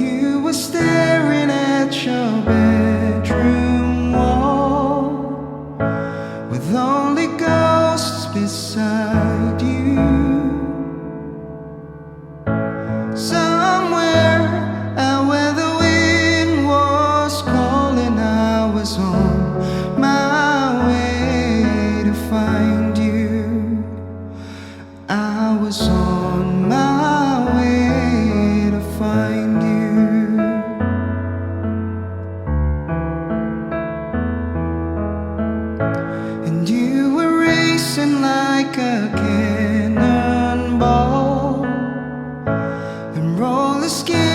You were staring at your bedroom wall with only ghosts beside you. Somewhere out where the wind was calling, I was on my way to find you. I was on my way to find you. And you were racing like a cannonball and roller skating